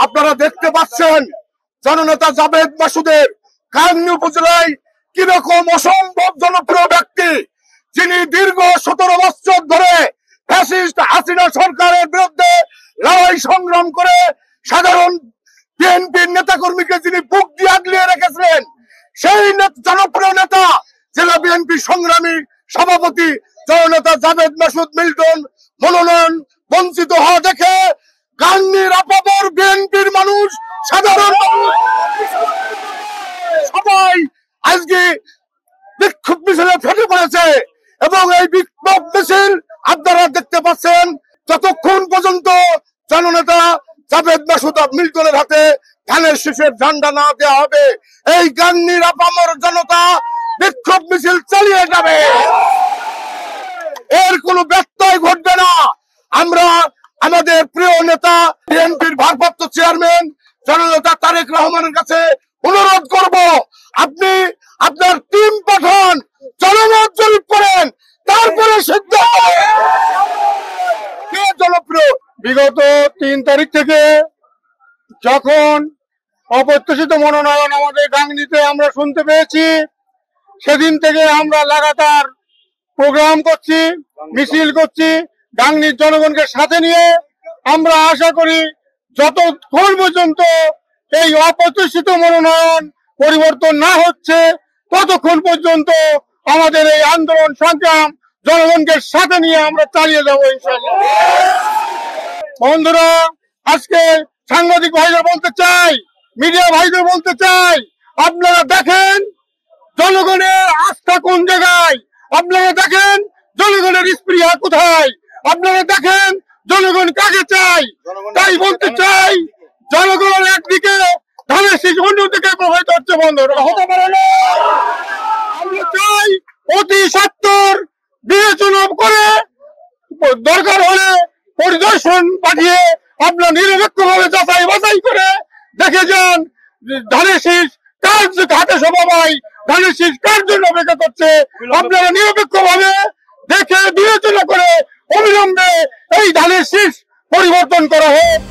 আপনারা দেখতে পাচ্ছেন জননেতা জাভেদ মাসুদের কান্দি উপজেলায় কিরকম অসম্ভব জনপ্রিয় ব্যক্তি, যিনি দীর্ঘ 17 বছর ধরে ফ্যাসিস্ট হাসিনা সরকারের বিরুদ্ধে লড়াই সংগ্রাম করে সাধারণ বিএনপির নেতাকর্মীকে যিনি বুক দিয়ে আগলিয়ে রেখেছিলেন, সেই জনপ্রিয় নেতা জেলা বিএনপি সংগ্রামী সভাপতি জননেতা জাভেদ মাসুদ মিল্টন মনোনয়ন বঞ্চিত হওয়া দেখে কান্দির আপামর বিএনপির মানুষ, সাধারণ মানুষ সবাই আজকে বিক্ষোভ মিছিলে ফেটে পড়েছে। এবং এই বিক্ষোভ মিছিল আপনারা দেখতে পাচ্ছেন, যতক্ষণ পর্যন্ত জননেতা জাভেদ মাসুদ মিল্টনের হাতে ধানের শীষের ঝান্ডা না দেওয়া হবে, এই কান্দির আপামর জনতা বিক্ষোভ মিছিল চালিয়ে যাবে। এর কোনো ব্যত্যয় ঘটবে না। আমরা আমাদের প্রিয় নেতা বিএনপির ভারপ্রাপ্ত চেয়ারম্যান জননেতা তারেক রহমানের কাছে অনুরোধ করব, আপনি আপনার টিম পাঠান, জনমত জরিপ করেন, তারপরে সিদ্ধান্ত কে জনপ্রিয়। বিগত 3 তারিখ থেকে যখন অপ্রত্যাশিত মনোনয়ন আমাদের গাংনীতে আমরা শুনতে পেয়েছি, সেদিন থেকে আমরা লাগাতার প্রোগ্রাম করছি, মিছিল করছি গাংনীর জনগণকে সাথে নিয়ে। আমরা আশা করি যতক্ষণ পর্যন্ত এই অপ্রত্যাশিত মনোনয়ন পরিবর্তন না হচ্ছে, ততক্ষণ পর্যন্ত আমাদের এই আন্দোলন সংগ্রাম জনগণকে সাথে নিয়ে আমরা চালিয়ে যাবো ইনশাআল্লাহ। বন্ধুরা, আজকে সাংবাদিক ভাইদের বলতে চাই, মিডিয়া ভাইদের বলতে চাই, আপনারা দেখেন জনগণের আস্থা কোন জায়গায়, আপনারা দেখেন জনগণের স্পৃহা কোথায়, আপনারা দেখেন জনগণ কাকে চাই। তাই বলতে চাই, জনগণ একদিকে ধানের শীষ, অন্যদিকে প্রভাবিত হচ্ছে। বন্ধুরা, হতে পারে না। আমরা চাই অতি সত্বর বিবেচনা করে দরকার হলে পরিদর্শন পাঠিয়ে আপনার নিরপেক্ষ ভাবে যাচাই বাছাই করে দেখে যান ধানের শীষ কার হাতে সবাই, ধানের শীষ কার জন্য অপেক্ষা করছে। আপনারা নিরপেক্ষ ভাবে দেখে বিবেচনা করে অবিলম্বে এই ধানের শীষ পরিবর্তন করা হোক।